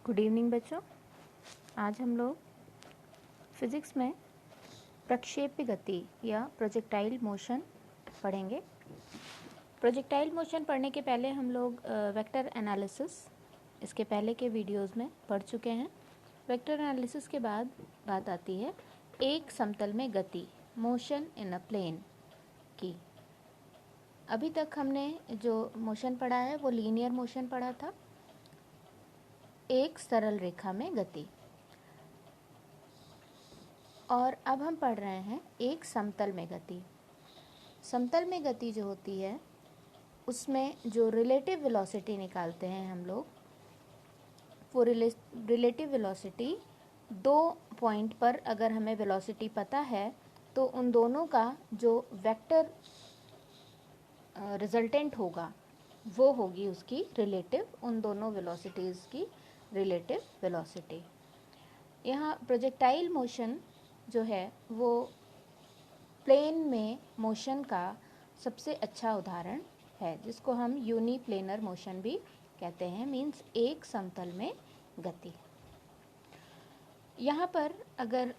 Good evening बच्चों। आज हम लोग फिज़िक्स में प्रक्षेप्य गति या प्रोजेक्टाइल मोशन पढ़ेंगे। प्रोजेक्टाइल मोशन पढ़ने के पहले हम लोग वेक्टर एनालिसिस इसके पहले के वीडियोस में पढ़ चुके हैं। वेक्टर एनालिसिस के बाद बात आती है एक समतल में गति, मोशन इन अ प्लेन की। अभी तक हमने जो मोशन पढ़ा है वो लीनियर मोशन पढ़ा था, एक सरल रेखा में गति। और अब हम पढ़ रहे हैं एक समतल में गति। समतल में गति जो होती है उसमें जो रिलेटिव वेलोसिटी निकालते हैं हम लोग, वो रिलेटिव वेलोसिटी दो पॉइंट पर अगर हमें वेलोसिटी पता है तो उन दोनों का जो वेक्टर रिजल्टेंट होगा वो होगी उसकी रिलेटिव, उन दोनों वेलोसिटीज़ की रिलेटिव वेलोसिटी। यहाँ प्रोजेक्टाइल मोशन जो है वो प्लेन में मोशन का सबसे अच्छा उदाहरण है, जिसको हम यूनिप्लेनर मोशन भी कहते हैं, मीन्स एक समतल में गति। यहाँ पर अगर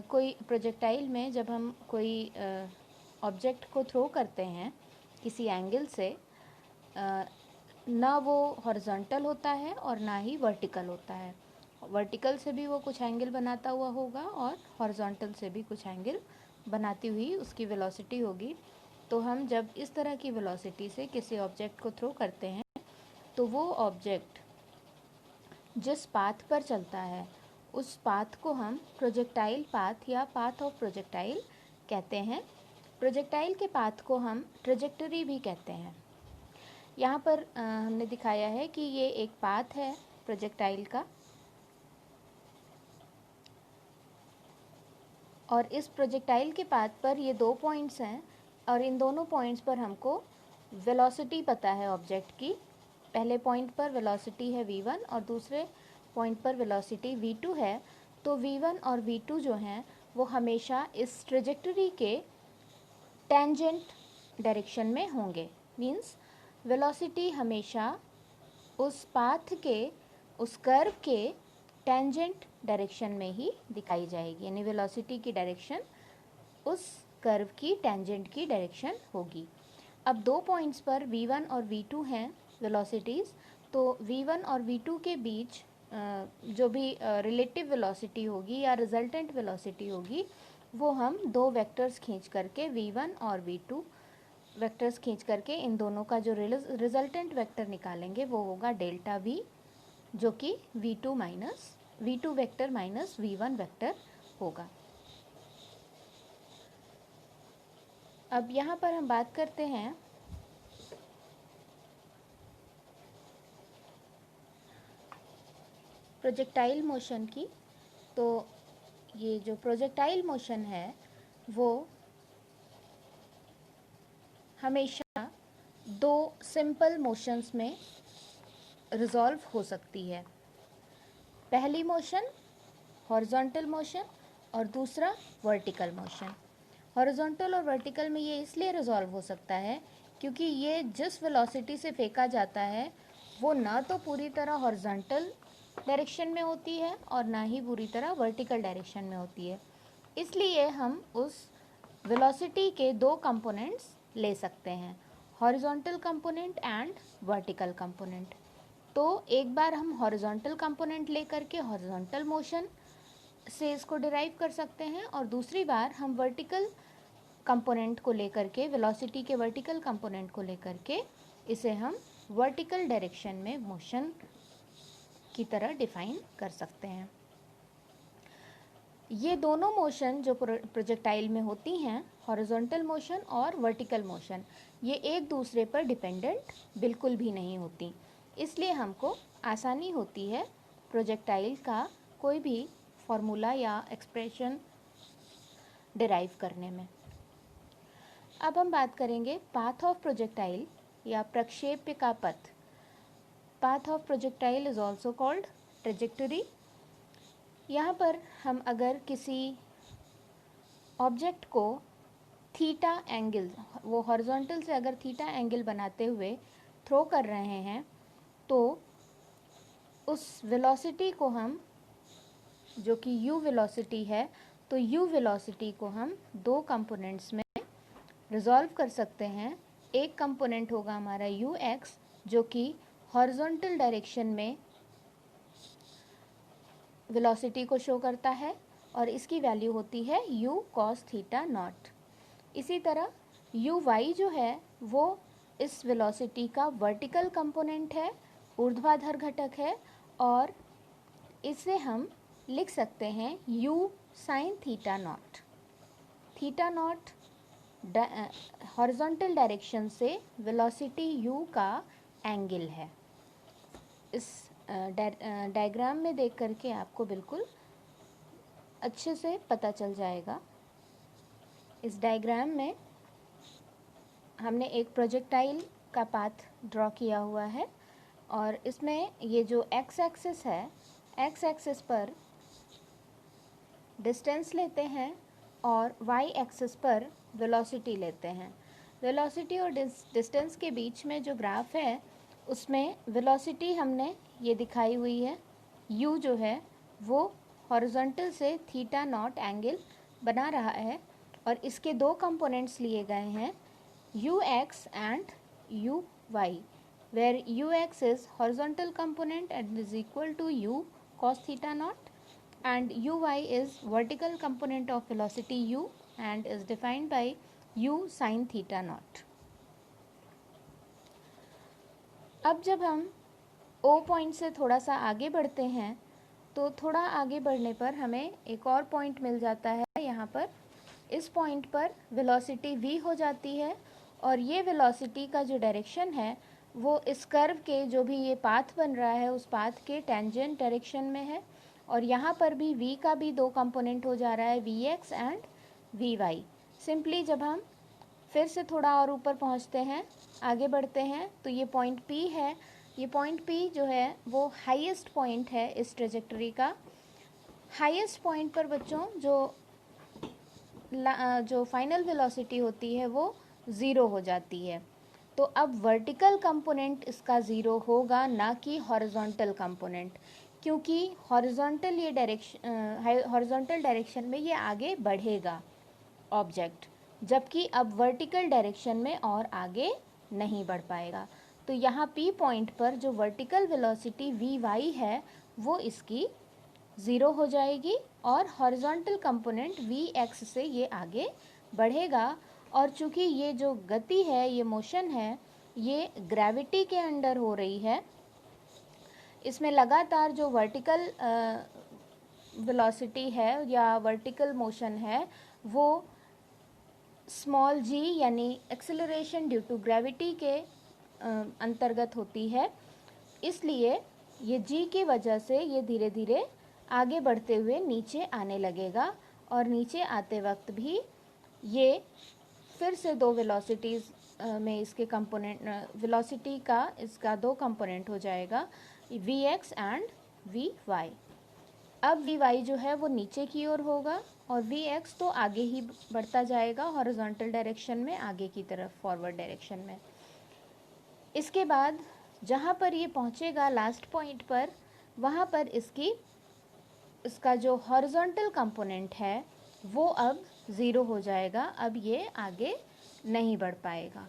कोई प्रोजेक्टाइल में जब हम कोई ऑब्जेक्ट को थ्रो करते हैं किसी एंगल से, ना वो हॉरिजॉन्टल होता है और ना ही वर्टिकल होता है। वर्टिकल से भी वो कुछ एंगल बनाता हुआ होगा और हॉरिजॉन्टल से भी कुछ एंगल बनाती हुई उसकी वेलोसिटी होगी। तो हम जब इस तरह की वेलोसिटी से किसी ऑब्जेक्ट को थ्रो करते हैं तो वो ऑब्जेक्ट जिस पाथ पर चलता है उस पाथ को हम प्रोजेक्टाइल पाथ या पाथ ऑफ प्रोजेक्टाइल कहते हैं। प्रोजेक्टाइल के पाथ को हम ट्रेजेक्टरी भी कहते हैं। यहाँ पर हमने दिखाया है कि ये एक पाथ है प्रोजेक्टाइल का, और इस प्रोजेक्टाइल के पाथ पर ये दो पॉइंट्स हैं और इन दोनों पॉइंट्स पर हमको वेलोसिटी पता है ऑब्जेक्ट की। पहले पॉइंट पर वेलोसिटी है v1 और दूसरे पॉइंट पर वेलोसिटी v2 है। तो v1 और v2 जो हैं वो हमेशा इस ट्रेजेक्टरी के टेंजेंट डायरेक्शन में होंगे, मीन्स वेलोसिटी हमेशा उस पाथ के, उस कर्व के टेंजेंट डायरेक्शन में ही दिखाई जाएगी, यानी वेलोसिटी की डायरेक्शन उस कर्व की टेंजेंट की डायरेक्शन होगी। अब दो पॉइंट्स पर v1 और v2 हैं वेलोसिटीज़, तो v1 और v2 के बीच जो भी रिलेटिव वेलोसिटी होगी या रिजल्टेंट वेलोसिटी होगी वो हम दो वेक्टर्स खींच करके v1 और v2 वेक्टर्स खींच करके इन दोनों का जो रिजल्टेंट वेक्टर निकालेंगे वो होगा डेल्टा v, जो कि v2 vector minus v1 vector होगा। अब यहाँ पर हम बात करते हैं प्रोजेक्टाइल मोशन की। तो ये जो प्रोजेक्टाइल मोशन है वो हमेशा दो सिंपल मोशंस में रिजॉल्व हो सकती है। पहली मोशन हॉरिजॉन्टल मोशन और दूसरा वर्टिकल मोशन। हॉरिजॉन्टल और वर्टिकल में ये इसलिए रिजॉल्व हो सकता है क्योंकि ये जिस वेलोसिटी से फेंका जाता है वो ना तो पूरी तरह हॉरिजॉन्टल डायरेक्शन में होती है और ना ही पूरी तरह वर्टिकल डायरेक्शन में होती है। इसलिए हम उस वेलोसिटी के दो कंपोनेंट्स ले सकते हैं, horizontal component and vertical component. तो एक बार हम हॉरिजॉन्टल कंपोनेंट लेकर के हॉरिजॉन्टल मोशन से इसको डिराइव कर सकते हैं और दूसरी बार हम वर्टिकल कंपोनेंट को लेकर के, वेलोसिटी के वर्टिकल कंपोनेंट को लेकर के इसे हम वर्टिकल डायरेक्शन में मोशन की तरह डिफाइन कर सकते हैं। ये दोनों मोशन जो प्रोजेक्टाइल में होती हैं, हॉरिजॉन्टल मोशन और वर्टिकल मोशन, ये एक दूसरे पर डिपेंडेंट बिल्कुल भी नहीं होती। इसलिए हमको आसानी होती है प्रोजेक्टाइल का कोई भी फॉर्मूला या एक्सप्रेशन डिराइव करने में। अब हम बात करेंगे पाथ ऑफ प्रोजेक्टाइल या प्रक्षेप्य का पथ। Path of projectile is also called trajectory. यहाँ पर हम अगर किसी ऑब्जेक्ट को थीटा एंगल, वो हॉरिजॉन्टल से अगर थीटा एंगल बनाते हुए थ्रो कर रहे हैं तो उस वेलोसिटी को हम, जो कि u वेलोसिटी है, तो u वेलोसिटी को हम दो कंपोनेंट्स में रिजॉल्व कर सकते हैं। एक कंपोनेंट होगा हमारा ux, जो कि हॉरिजॉन्टल डायरेक्शन में वेलोसिटी को शो करता है और इसकी वैल्यू होती है u cos थीटा नॉट। इसी तरह uy जो है वो इस वेलोसिटी का वर्टिकल कंपोनेंट है, ऊर्ध्वाधर घटक है, और इसे हम लिख सकते हैं u sin theta naught. Theta naught horizontal direction से वेलोसिटी u का एंगल है। इस डायग्राम में देख करके आपको बिल्कुल अच्छे से पता चल जाएगा। इस डायग्राम में हमने एक प्रोजेक्टाइल का पाथ ड्रॉ किया हुआ है और इसमें ये जो एक्स एक्सिस है, एक्स एक्सिस पर डिस्टेंस लेते हैं और वाई एक्सिस पर वेलोसिटी लेते हैं। वेलोसिटी और डिस्टेंस के बीच में जो ग्राफ है उसमें वेलोसिटी हमने ये दिखाई हुई है, u जो है वो हॉरिजॉन्टल से थीटा नॉट एंगल बना रहा है और इसके दो कंपोनेंट्स लिए गए हैं ux and uy, where ux is horizontal component and is equal to u cos theta naught and uy is vertical component of velocity u and is defined by u sin theta naught। अब जब हम O point से थोड़ा सा आगे बढ़ते हैं तो थोड़ा आगे बढ़ने पर हमें एक और पॉइंट मिल जाता है। यहाँ पर इस पॉइंट पर वेलोसिटी v हो जाती है और ये वेलोसिटी का जो डायरेक्शन है वो इस कर्व के, जो भी ये पाथ बन रहा है उस पाथ के टेंजेंट डायरेक्शन में है और यहाँ पर भी v का भी दो कंपोनेंट हो जा रहा है, vx एंड vy। सिंपली जब हम फिर से थोड़ा और ऊपर पहुँचते हैं, आगे बढ़ते हैं, तो ये पॉइंट P है। ये पॉइंट P जो है वो हाईएस्ट पॉइंट है इस ट्रेजेक्टरी का। हाईएस्ट पॉइंट पर बच्चों जो फाइनल वेलोसिटी होती है वो ज़ीरो हो जाती है। तो अब वर्टिकल कंपोनेंट इसका ज़ीरो होगा, ना कि हॉरिजॉन्टल कंपोनेंट, क्योंकि हॉरिजॉन्टल डायरेक्शन में ये आगे बढ़ेगा ऑब्जेक्ट, जबकि अब वर्टिकल डायरेक्शन में और आगे नहीं बढ़ पाएगा। तो यहाँ P पॉइंट पर जो वर्टिकल वेलोसिटी Vy है वो इसकी ज़ीरो हो जाएगी और हॉरिजॉन्टल कंपोनेंट Vx से ये आगे बढ़ेगा। और चूँकि ये जो गति है, ये मोशन है, ये ग्रेविटी के अंडर हो रही है, इसमें लगातार जो वर्टिकल वेलोसिटी है या वर्टिकल मोशन है वो स्मॉल g यानी एक्सेलरेशन ड्यू टू ग्रेविटी के अंतर्गत होती है। इसलिए ये g की वजह से ये धीरे धीरे आगे बढ़ते हुए नीचे आने लगेगा और नीचे आते वक्त भी ये फिर से दो वेलोसिटीज़ में इसके कंपोनेंट, वेलोसिटी का इसका दो कंपोनेंट हो जाएगा, vx एंड vy। अब vy जो है वो नीचे की ओर होगा और vx तो आगे ही बढ़ता जाएगा हॉरिजॉन्टल डायरेक्शन में, आगे की तरफ फॉरवर्ड डायरेक्शन में। इसके बाद जहाँ पर ये पहुँचेगा लास्ट पॉइंट पर, वहाँ पर इसका जो हॉरिजॉन्टल कंपोनेंट है वो अब ज़ीरो हो जाएगा, अब ये आगे नहीं बढ़ पाएगा।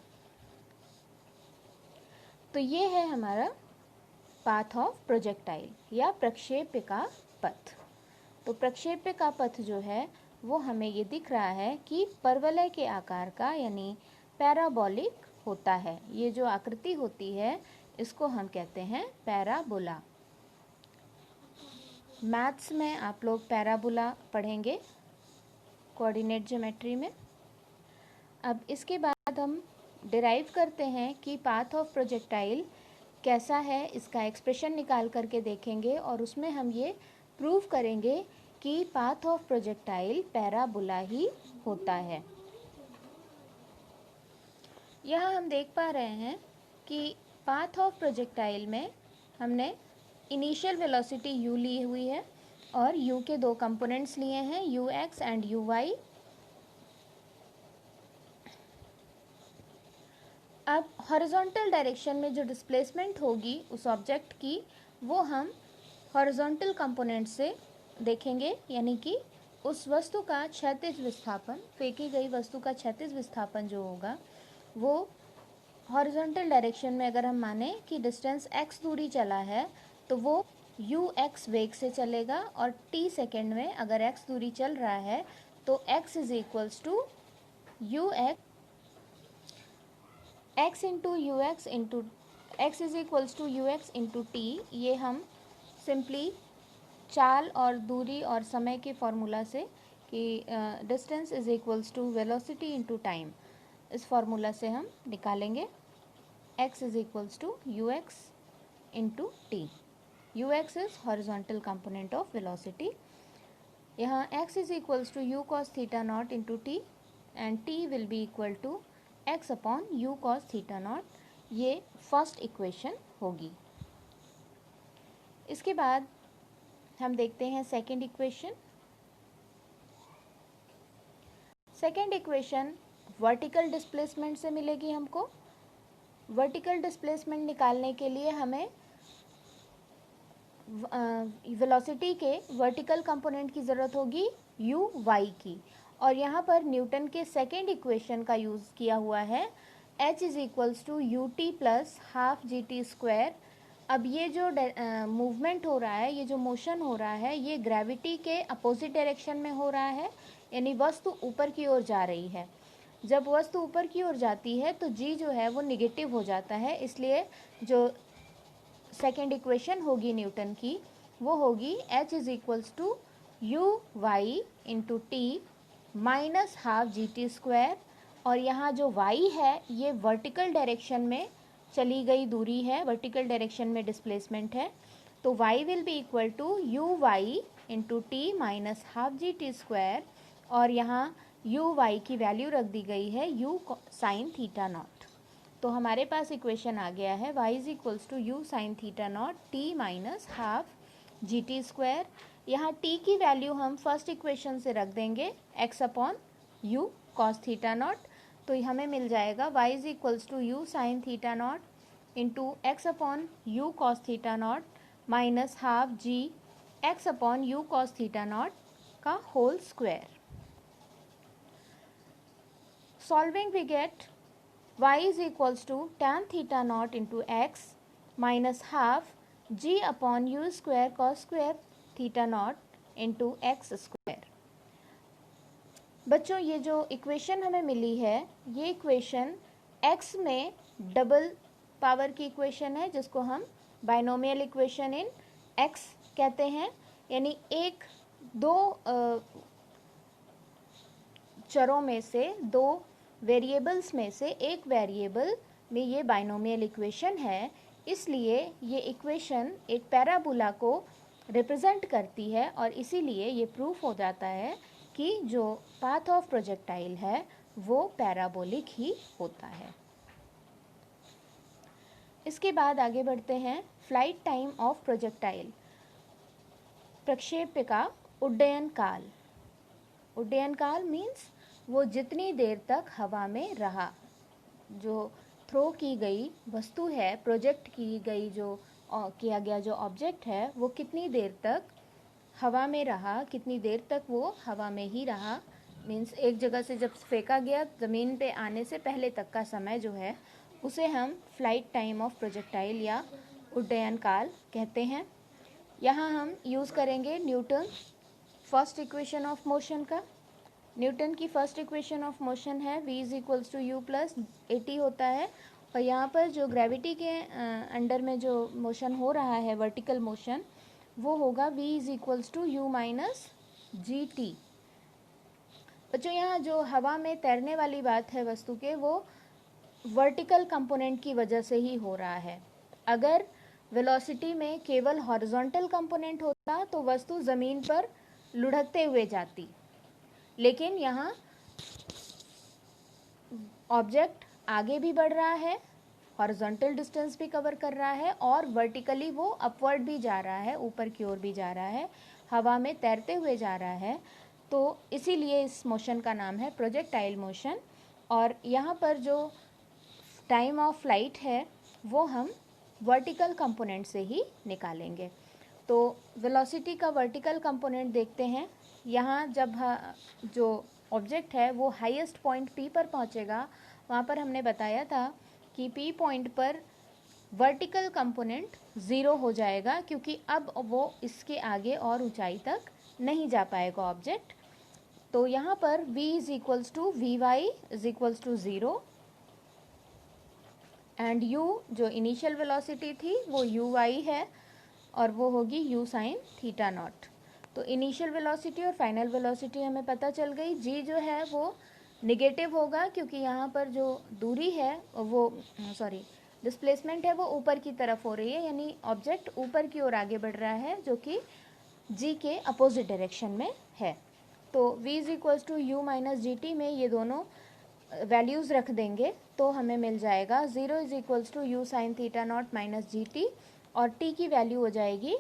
तो ये है हमारा पाथ ऑफ प्रोजेक्टाइल या प्रक्षेप्य का पथ। तो प्रक्षेप्य का पथ जो है वो हमें ये दिख रहा है कि परवलय के आकार का यानी पैराबोलिक होता है। ये जो आकृति होती है इसको हम कहते हैं पैराबोला। मैथ्स में आप लोग पैराबोला पढ़ेंगे कोऑर्डिनेट ज्योमेट्री में। अब इसके बाद हम डिराइव करते हैं कि पाथ ऑफ प्रोजेक्टाइल कैसा है, इसका एक्सप्रेशन निकाल करके देखेंगे और उसमें हम ये प्रूव करेंगे कि पाथ ऑफ प्रोजेक्टाइल पैराबोला ही होता है। यहाँ हम देख पा रहे हैं कि पाथ ऑफ प्रोजेक्टाइल में हमने इनिशियल वेलोसिटी u ली हुई है और u के दो कंपोनेंट्स लिए हैं, ux एंड uy। अब हॉरिजॉन्टल डायरेक्शन में जो डिस्प्लेसमेंट होगी उस ऑब्जेक्ट की वो हम हॉरिजॉन्टल कंपोनेंट से देखेंगे, यानी कि उस वस्तु का क्षैतिज विस्थापन, फेंकी गई वस्तु का क्षैतिज विस्थापन जो होगा वो हॉरिजॉन्टल डायरेक्शन में अगर हम माने कि डिस्टेंस x दूरी चला है तो वो ux वेग से चलेगा, और t सेकेंड में अगर x दूरी चल रहा है तो x is equals to x into u x is equals to u x into t. ये हम सिंपली चाल और दूरी और समय के फॉर्मूला से कि distance is equals to velocity into time, इस फॉर्मूला से हम निकालेंगे x is equals to u x into t. U x is horizontal component of velocity. यहाँ x is equals to u cos theta naught into t and t will be equal to x upon you cos theta naught. ये first equation होगी। इसके बाद हम देखते हैं second equation. Second equation vertical displacement से मिलेगी हमको। वर्टिकल डिस्प्लेसमेंट निकालने के लिए हमें वेलोसिटी के वर्टिकल कंपोनेंट की ज़रूरत होगी यू वाई की, और यहाँ पर न्यूटन के सेकेंड इक्वेशन का यूज़ किया हुआ है h is equals to u t plus half G T square. अब ये जो मूवमेंट हो रहा है, ये जो मोशन हो रहा है, ये ग्रेविटी के अपोजिट डायरेक्शन में हो रहा है, यानी वस्तु ऊपर की ओर जा रही है। जब वस्तु ऊपर की ओर जाती है तो g जो है वो निगेटिव हो जाता है, इसलिए जो सेकेंड इक्वेशन होगी न्यूटन की वो होगी h is equals to u y into t minus half G T square. और यहाँ जो y है ये वर्टिकल डायरेक्शन में चली गई दूरी है, वर्टिकल डायरेक्शन में डिस्प्लेसमेंट है, तो y will be equal to u y into t minus half G T square, और यहाँ यू वाई की वैल्यू रख दी गई है यू साइन थीटा नॉट। तो हमारे पास इक्वेशन आ गया है y is equals to you sine theta naught T minus half G T square. यहाँ t की वैल्यू हम फर्स्ट इक्वेशन से रख देंगे x upon you cos theta naught, तो हमें मिल जाएगा y is equals to you sine theta naught into X upon you cos theta naught minus half G X upon you cos theta naught का whole square. Solving we get y is equals to tan theta naught into x minus half g upon u square cos square theta naught into x square. बच्चों ये जो equation हमें मिली है ये equation x में double power की equation है, जिसको हम बाइनोमियल इक्वेशन इन x कहते हैं, यानी एक दो चरों में से, दो वेरिएबल्स में से एक वेरिएबल में ये बाइनोमियल इक्वेशन है, इसलिए ये इक्वेशन एक पैराबोला को रिप्रेजेंट करती है, और इसीलिए ये प्रूफ हो जाता है कि जो पाथ ऑफ प्रोजेक्टाइल है वो पैराबोलिक ही होता है। इसके बाद आगे बढ़ते हैं फ्लाइट टाइम ऑफ प्रोजेक्टाइल, प्रक्षेप्य का उड्डयन काल। उड्डयन काल मीन्स वो जितनी देर तक हवा में रहा, जो थ्रो की गई वस्तु है, प्रोजेक्ट की गई जो किया गया जो ऑब्जेक्ट है वो कितनी देर तक हवा में रहा, कितनी देर तक वो हवा में ही रहा, मीन्स एक जगह से जब फेंका गया ज़मीन पे आने से पहले तक का समय जो है उसे हम फ्लाइट टाइम ऑफ प्रोजेक्टाइल या उड्डयन काल कहते हैं। यहाँ हम यूज़ करेंगे Newton first equation of motion का। न्यूटन की फर्स्ट इक्वेशन ऑफ मोशन है v is equals to u plus at होता है, और यहाँ पर जो ग्रेविटी के अंडर में जो मोशन हो रहा है वर्टिकल मोशन वो होगा v is equals to u minus g t. बच्चों यहाँ जो हवा में तैरने वाली बात है वस्तु के, वो वर्टिकल कंपोनेंट की वजह से ही हो रहा है। अगर वेलोसिटी में केवल हॉरिजॉन्टल कंपोनेंट होता तो वस्तु ज़मीन पर लुढ़कते हुए जाती, लेकिन यहाँ ऑब्जेक्ट आगे भी बढ़ रहा है, हॉरिजॉन्टल डिस्टेंस भी कवर कर रहा है, और वर्टिकली वो अपवर्ड भी जा रहा है, ऊपर की ओर भी जा रहा है, हवा में तैरते हुए जा रहा है। तो इसीलिए इस मोशन का नाम है प्रोजेक्टाइल मोशन। और यहाँ पर जो टाइम ऑफ फ्लाइट है वो हम वर्टिकल कंपोनेंट से ही निकालेंगे। तो वेलोसिटी का वर्टिकल कंपोनेंट देखते हैं। यहाँ जब जो ऑब्जेक्ट है वो हाईएस्ट पॉइंट P पर पहुँचेगा, वहाँ पर हमने बताया था कि P पॉइंट पर वर्टिकल कंपोनेंट 0 हो जाएगा, क्योंकि अब वो इसके आगे और ऊंचाई तक नहीं जा पाएगा ऑब्जेक्ट। तो यहाँ पर v is equals to v y is equals to 0 and u जो इनिशियल वेलोसिटी थी वो यू वाई है और वो होगी u साइन थीटा नॉट। तो इनिशियल वेलोसिटी और फाइनल वेलोसिटी हमें पता चल गई। g जो है वो निगेटिव होगा, क्योंकि यहाँ पर जो दूरी है वो डिस्प्लेसमेंट है वो ऊपर की तरफ हो रही है, यानी ऑब्जेक्ट ऊपर की ओर आगे बढ़ रहा है, जो कि g के अपोजिट डायरेक्शन में है। तो v is equals to u minus g t में ये दोनों वैल्यूज़ रख देंगे तो हमें मिल जाएगा 0 is equals to you sine theta naught minus g t, और t की वैल्यू हो जाएगी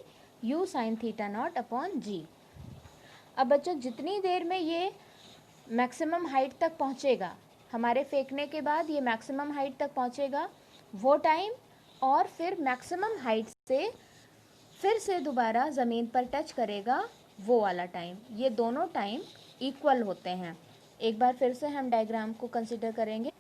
u sine theta naught upon g। अब बच्चों जितनी देर में ये मैक्सिमम हाइट तक पहुँचेगा, हमारे फेंकने के बाद ये मैक्सिमम हाइट तक पहुँचेगा वो टाइम, और फिर मैक्सिमम हाइट से फिर से दोबारा ज़मीन पर टच करेगा वो वाला टाइम, ये दोनों टाइम इक्वल होते हैं। एक बार फिर से हम डायग्राम को कंसिडर करेंगे।